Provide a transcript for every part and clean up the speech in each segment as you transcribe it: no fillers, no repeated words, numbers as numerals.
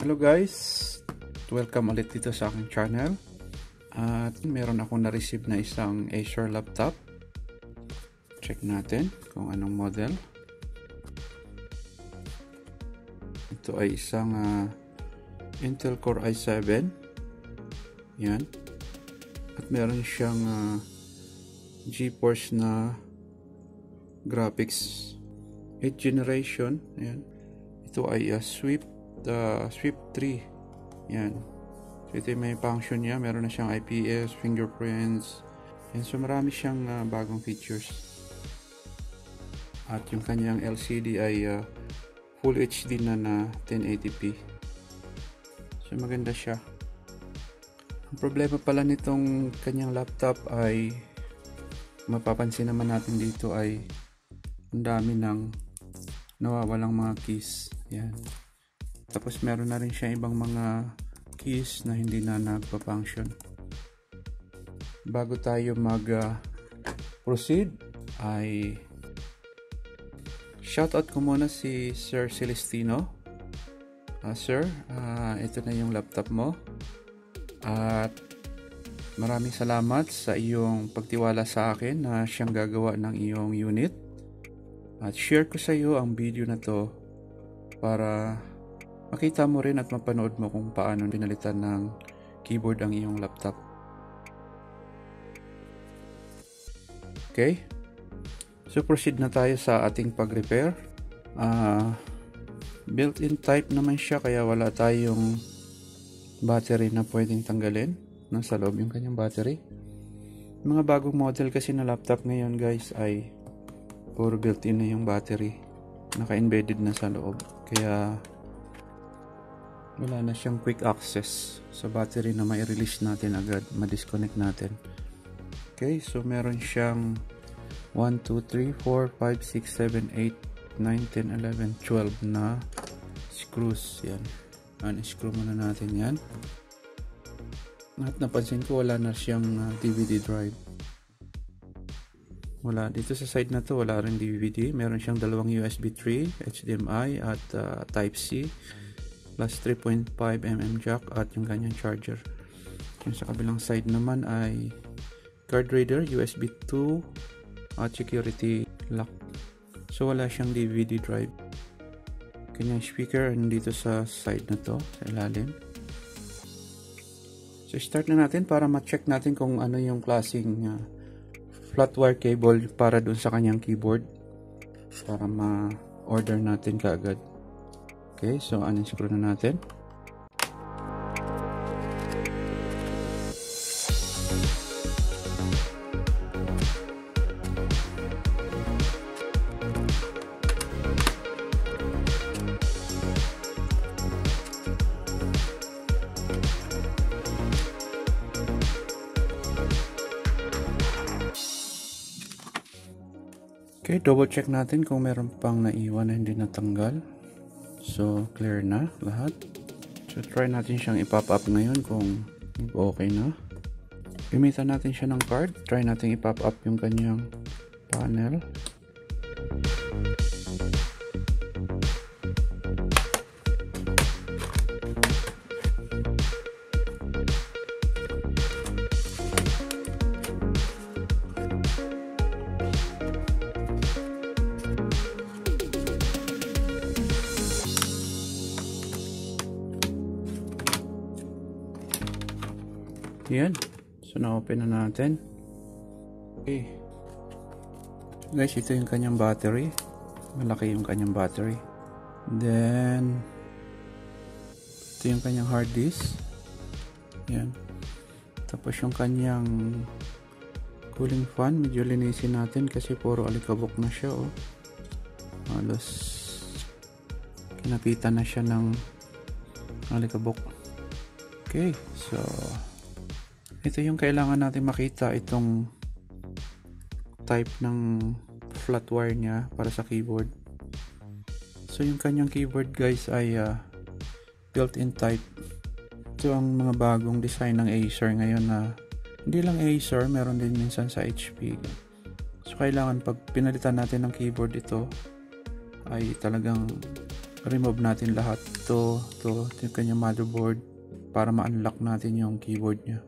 Hello guys, welcome ulit dito sa aking channel. At meron akong na-receive na isang Acer laptop. Check natin kung anong model. Ito ay isang Intel Core i7. Yan. At meron siyang GeForce na graphics 8th generation. Yan. Ito ay Swift 3. Yan. So ito yung may function niya. Meron na siyang IPS, fingerprints. Yan. So marami siyang bagong features. At yung kanyang LCD ay Full HD na 1080p. So maganda siya. Ang problema pala nitong kanyang laptop ay mapapansin naman natin dito ay ang dami ng nawawalang mga keys. Yan. Tapos meron na rin siya ibang mga keys na hindi na nagpa-function. Bago tayo proceed ay shoutout ko muna si Sir Celestino. Sir, ito na yung laptop mo. At maraming salamat sa iyong pagtiwala sa akin na siyang gagawa ng iyong unit. At share ko sa iyo ang video na to para makita mo rin at mapanood mo kung paano pinalitan ng keyboard ang iyong laptop. Okay? So proceed na tayo sa ating pag-repair. Built-in type naman siya kaya wala tayong battery na pwedeng tanggalin. Nasa loob yung kanyang battery. Mga bagong model kasi na laptop ngayon guys ay puro built-in na yung battery. Naka-embedded na sa loob. Kaya wala na siyang quick access sa battery na mai-release natin agad. Ma-disconnect natin. Okay, so meron siyang 1, 2, 3, 4, 5, 6, 7, 8, 9, 10, 11, 12 na screws. Yan. Un-screw muna natin yan. At napansin ko wala na siyang DVD drive. Wala. Dito sa side na to wala rin DVD. Meron siyang dalawang USB 3, HDMI at Type-C plus 3.5mm jack at yung kanyang charger. Yung sa kabilang side naman ay card reader, USB 2 at security lock. So wala siyang DVD drive. Kanyang speaker nandito sa side na to, sa ilalim. So start na natin para ma-check natin kung ano yung klaseng flat wire cable para dun sa kanyang keyboard para ma-order natin kaagad. Okay, so unscrew na natin. Okay, double check natin kung meron pang naiwan na hindi natanggal. So, clear na lahat. So, try natin siyang i-pop up ngayon kung okay na. Gamitan natin siya ng card. Try natin i-pop up yung kanyang panel. Yan. So, na-open na natin. Okay. Guys, ito yung kanyang battery. Malaki yung kanyang battery. Then, ito yung kanyang hard disk. Yan. Tapos yung kanyang cooling fan. Medyo linisin natin kasi puro alikabok na siya. Oh. Halos kinapitan na siya ng alikabok. Okay. So, ito yung kailangan natin makita, itong type ng flat wire niya para sa keyboard. So yung kanyang keyboard guys ay built-in type. Ito ang mga bagong design ng Acer ngayon na hindi lang Acer, meron din minsan sa HP. So kailangan pag pinalitan natin ng keyboard ito ay talagang remove natin lahat to yung kanyang motherboard para ma-unlock natin yung keyboard niya.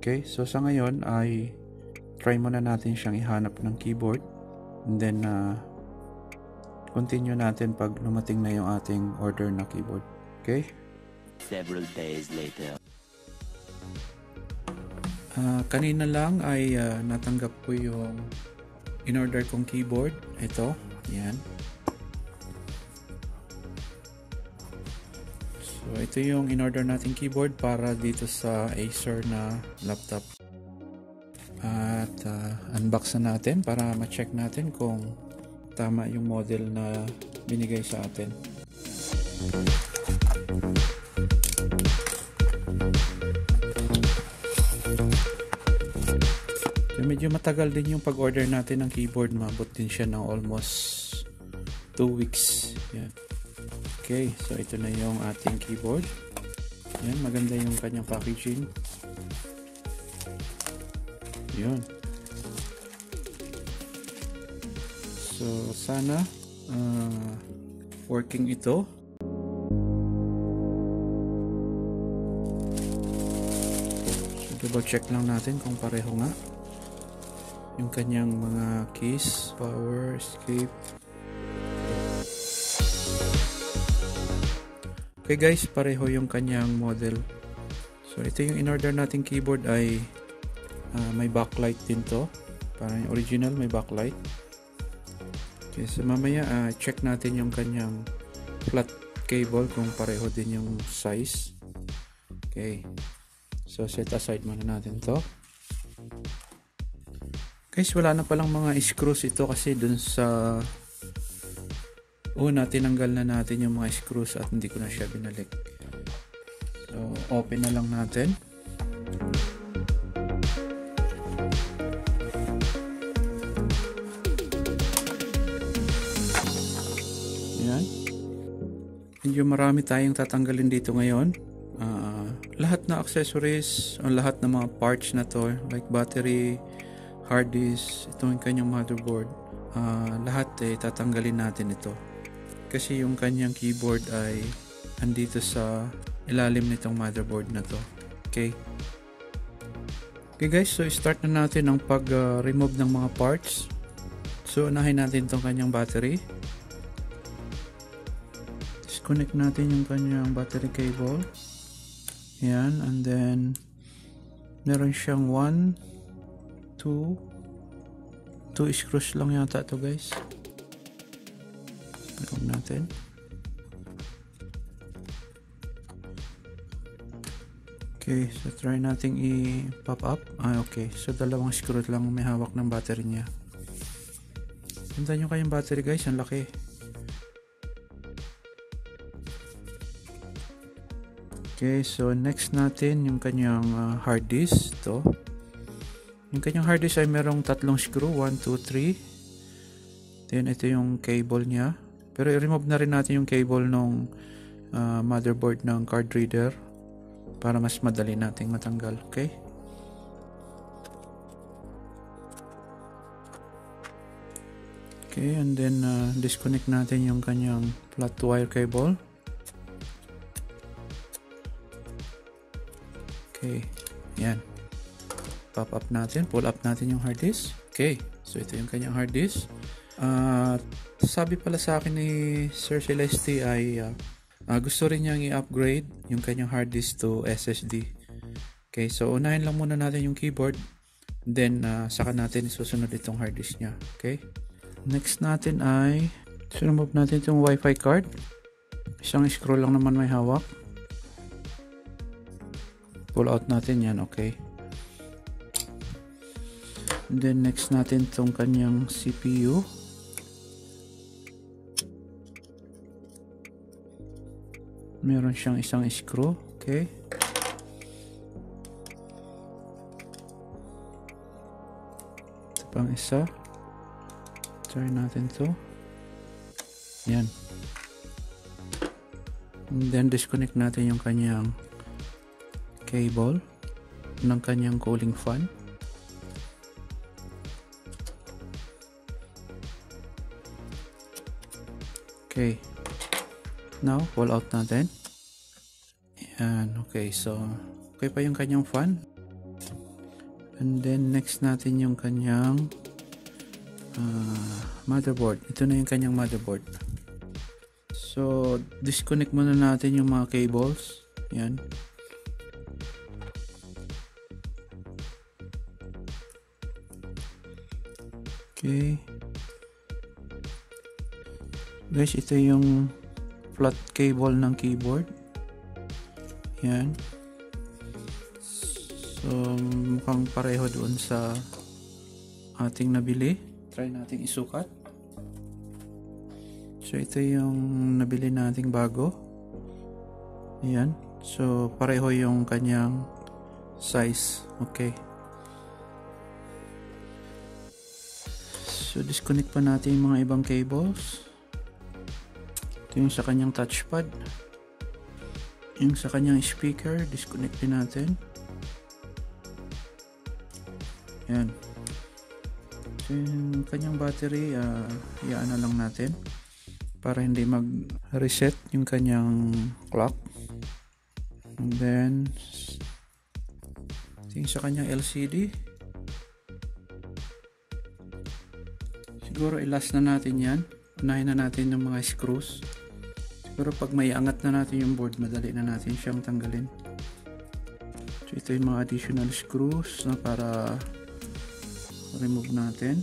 Okay, so sa ngayon ay try muna natin siyang ihanap ng keyboard, and then continue natin pag lumating na yung ating order na keyboard. Okay? Several days later. Kanina lang ay natanggap ko yung in-order kong keyboard. Ito, yan. So ito yung in-order nating keyboard para dito sa Acer na laptop. At unbox na natin para ma-check natin kung tama yung model na binigay sa atin. So, medyo matagal din yung pag-order natin ng keyboard. Mabot din siya ng almost 2 weeks. Yan. Okay, so ito na yung ating keyboard. Yan, maganda yung kanyang packaging. Yun. So, sana working ito. So, double check lang natin kung pareho nga yung kanyang mga keys, power, escape. Okay guys, pareho yung kanyang model. So ito yung in-order nating keyboard ay may backlight din to. Parang yung original may backlight. Okay, so mamaya check natin yung kanyang flat cable kung pareho din yung size. Okay, so set aside muna natin to. Guys, wala na palang mga screws ito kasi dun sa una tinanggal na natin yung mga screws at hindi ko na siya binalik. So open na lang natin. Yan. Medyo marami tayong tatanggalin dito ngayon. Lahat na accessories, lahat ng mga parts na to, like battery, hard disk, ito yung kanyang motherboard, lahat tatanggalin natin ito kasi yung kanyang keyboard ay andito sa ilalim nitong motherboard na to. Okay guys, so start na natin ang pag remove ng mga parts. So unahin natin itong kanyang battery. Disconnect natin yung kanyang battery cable. Yan, and then meron siyang 2 screws lang yata to guys. Tignan natin. Okay, so try nating i-pop up. Okay, so dalawang screw lang may hawak ng battery niya. Ganda nyo kayong battery guys, ang laki. Okay, so next natin yung kanyang hard disk. Ito. Yung kanyang hard disk ay merong 3 screw, 1, 2, 3. Then ito yung cable niya. Pero i-remove na rin natin yung cable ng motherboard ng card reader para mas madali nating matanggal. Okay? Okay, and then disconnect natin yung kanyang flat wire cable. Okay, yan. Pop up natin, pull up natin yung hard disk. Okay, so ito yung kanyang hard disk. Sabi pala sa akin ni Sir Celeste ay gusto rin niyang i-upgrade yung kanyang hard disk to SSD. Okay, so unahin lang muna natin yung keyboard, then saka natin isusunod itong hard disk niya. Okay, next natin ay remove natin itong Wi-Fi card. Isang screw lang naman may hawak. Pull out natin yan. Okay. And then next natin itong kanyang CPU. Meron siyang isang screw. Okay. Ito pang isa. Try natin to. Yan. And then disconnect natin yung kanyang cable ng kanyang cooling fan. Okay. Now, pull out natin. Yan, okay. So, okay pa yung kanyang fan. And then, next natin yung kanyang motherboard. Ito na yung kanyang motherboard. So, disconnect muna natin yung mga cables. Yan. Okay. Guys, ito yung flat cable ng keyboard. Yan. So, mukhang pareho doon sa ating nabili. Try nating isukat. So, ito yung nabili nating bago. Yan. So, pareho yung kanyang size. Okay. So, disconnect pa natin yung mga ibang cables. Ito yung sa kanyang touchpad. Yung sa kanyang speaker, disconnect din natin. Yan. So, yung kanyang battery, iyaan na lang natin para hindi mag-reset yung kanyang clock. And then, ito yung sa kanyang LCD. Siguro i-last na natin yan. Unahin na natin yung mga screws. Siguro pag may angat na natin yung board, madali na natin siyang tanggalin. So ito yung mga additional screws na para remove natin.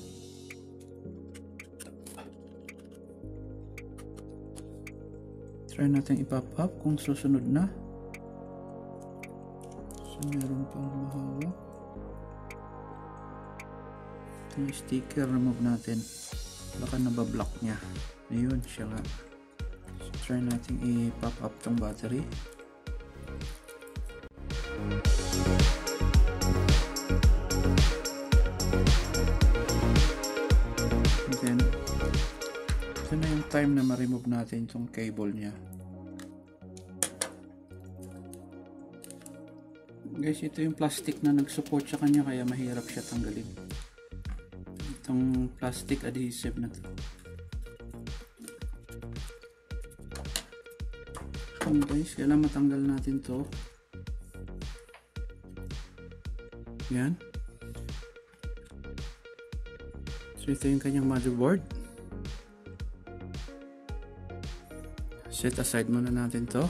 Try natin i-pop up kung susunod na. So meron pang mahawak. Yung sticker, remove natin. Baka nabablock niya. Ayun, siya nga. So, try natin i-pop up tong battery. And then, ito na yung time na ma-remove natin tong cable niya. Guys, ito yung plastic na nag-support sa kanya kaya mahirap siya tanggalin. Itong plastic adhesive na to. So guys, kailangan matanggal natin to. Yan. So ito yung kanyang motherboard. Set aside muna natin to.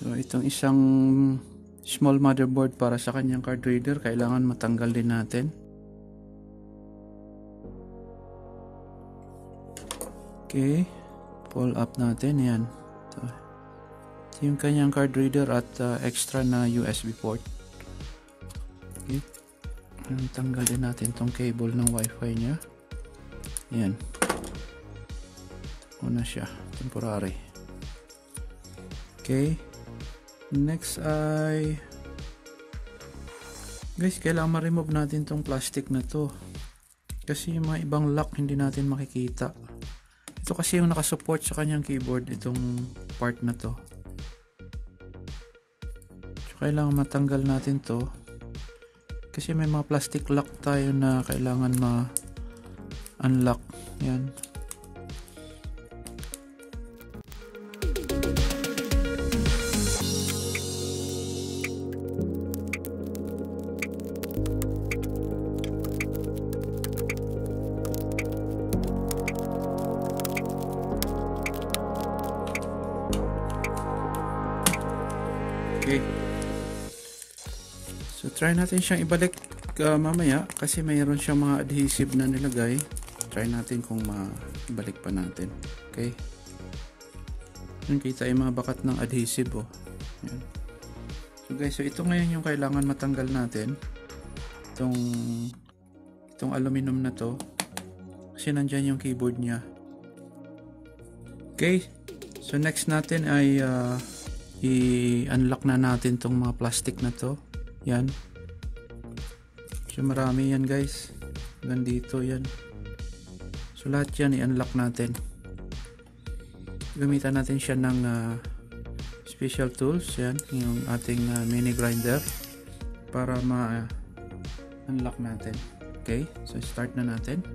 So itong isang small motherboard para sa kanyang card reader, kailangan matanggal din natin. Okay, pull up natin yan. Ito yung kanyang card reader at extra na USB port. Okay, tanggal din natin tong cable ng wifi nya. Yan, una siya, temporary. Okay, next ay guys, kailangan ma-remove natin tong plastic na to kasi yung mga ibang lock hindi natin makikita. Ito kasi yung nakasupport sa kanyang keyboard, itong part na to. So, kailangan matanggal natin to kasi may mga plastic lock tayo na kailangan ma-unlock. Yan. Okay. So try natin siyang ibalik mamaya kasi mayroon siyang mga adhesive na nilagay. Try natin kung maibalik pa natin. Okay. Yung kita yung mga bakat ng adhesive, oh. Yan. So guys, so ito ngayon yung kailangan matanggal natin. Itong aluminum na to. Kasi nandyan yung keyboard niya. Okay. So next natin ay i-unlock na natin tong mga plastic na to. Yan. So marami yan guys. Gandito yan. So lahat yan i-unlock natin. Gamitan natin siya ng special tools. Yan. Yung ating mini grinder. Para ma-unlock natin. Okay. So start na natin.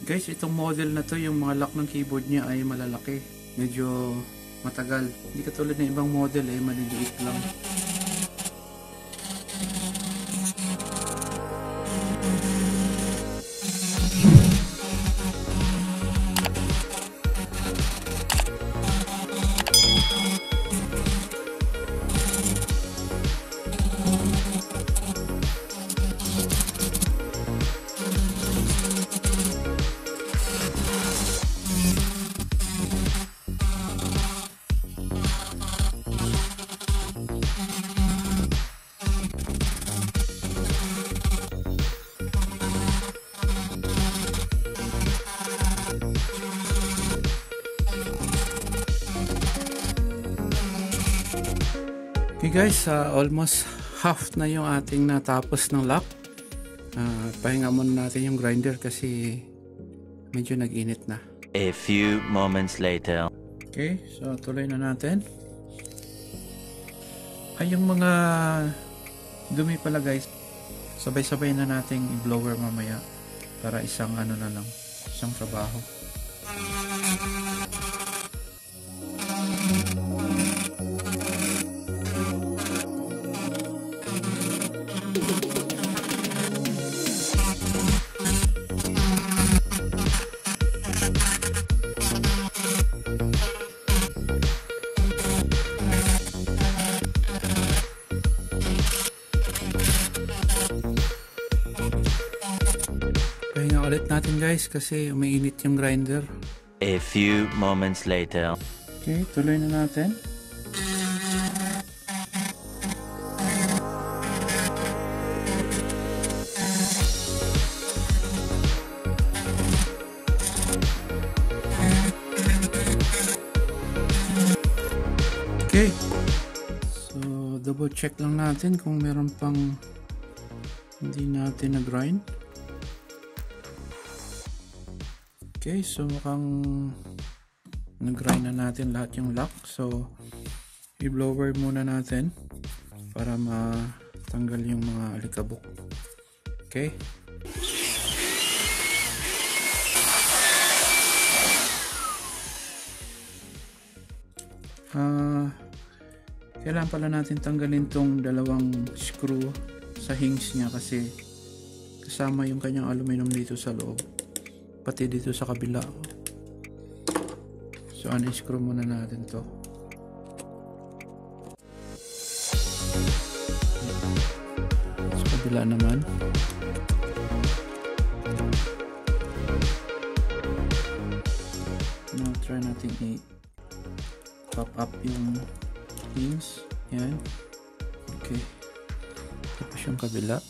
Guys, itong model na to, yung mga lock ng keyboard niya ay malalaki. Medyo matagal. Hindi katulad ng ibang model ay maliliit lang. Okay guys, almost half na yung ating natapos ng lock. Pahinga muna natin yung grinder kasi medyo nag-init na. A few moments later. Okay, so tuloy na natin. Ay, yung mga dumi pala guys, sabay-sabay na nating i-blower mamaya para isang ano na lang, isang trabaho. Pahinga ulit natin guys kasi umiinit yung grinder. A few moments later. Okay, tuloy na natin. Okay. So, double check lang natin kung meron pang hindi natin na-grind. Okay, so mukhang nag-grind na natin lahat yung lock. So, i-blower muna natin para matanggal yung mga alikabok. Okay. Kailangan pala natin tanggalin tong dalawang screw sa hinge niya kasi kasama yung kanyang aluminum dito sa loob. Pati dito sa kabila. So, unscrew muna natin to. Sa kabila naman. Now, try natin i-pop up yung hinge. Yan. Okay. Tapos yung kabila.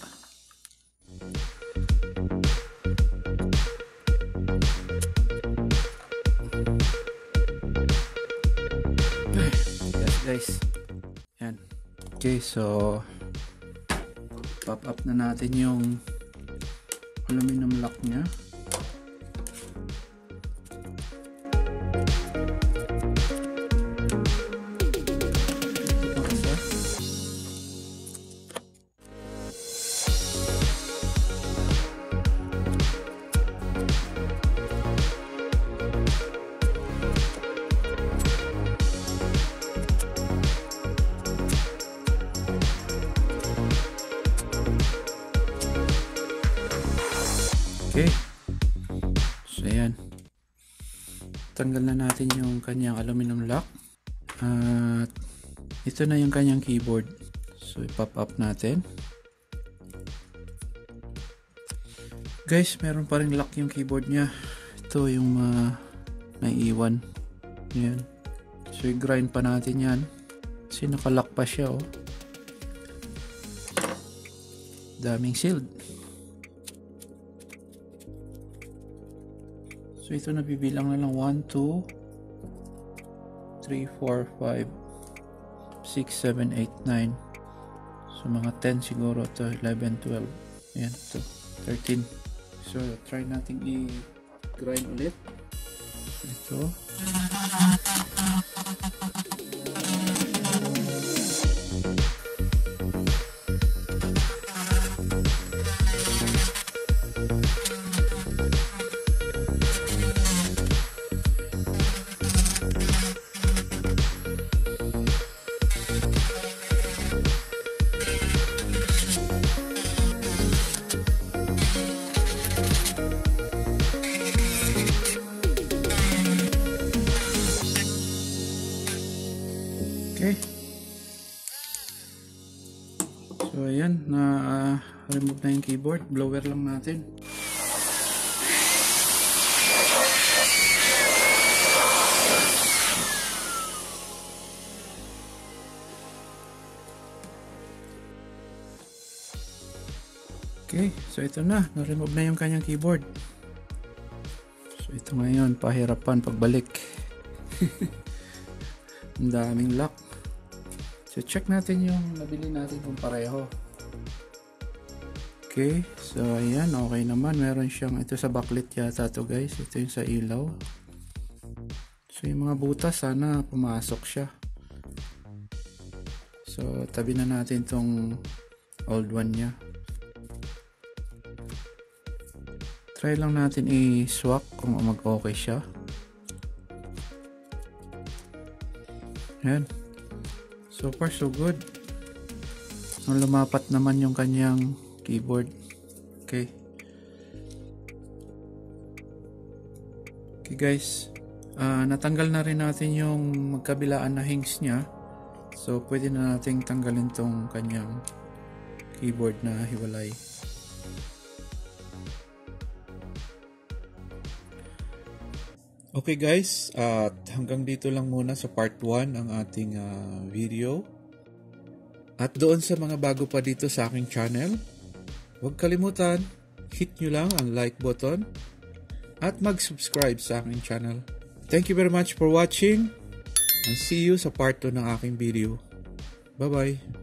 Guys, yan. Okay, so pop up na natin yung aluminum lock nya. Okay. So, ayan. Tanggal na natin yung kanyang aluminum lock. At ito na yung kanyang keyboard. So, i-pop up natin. Guys, meron pa rin lock yung keyboard niya. Ito yung naiiwan. Ayan. So, i-grind pa natin yan. Kasi nakalock pa siya, oh. Daming sealed. So, ito nabibilang na lang 1, 2, 3, 4, 5, 6, 7, 8, 9. So, mga 10 siguro to 11, 12. Ayan, ito. 13. So, try natin i-grind ulit. Ito. remove na yung keyboard. Blower lang natin. Okay, so ito na. Na-remove na yung kanyang keyboard. So ito ngayon, pahirapan pagbalik. Ang daming lock. So check natin yung nabili natin kung pareho. Okay, so ayan, okay naman. Meron siyang, ito sa backlit yata to guys. Ito yung sa ilaw. So yung mga butas, sana pumasok siya. So tabi na natin tong old one niya. Try lang natin i-swap kung mag-okay siya. Ayan. So far so good. Lumapat naman yung kanyang keyboard. Okay. Okay guys. Natanggal na rin natin yung magkabilaan na hinges niya. So pwede na nating tanggalin tong kanyang keyboard na hiwalay. Okay guys, at hanggang dito lang muna sa part 1 ang ating video. At doon sa mga bago pa dito sa aking channel, huwag kalimutan, hit nyo lang ang like button at mag-subscribe sa aking channel. Thank you very much for watching and see you sa part 2 ng aking video. Bye bye!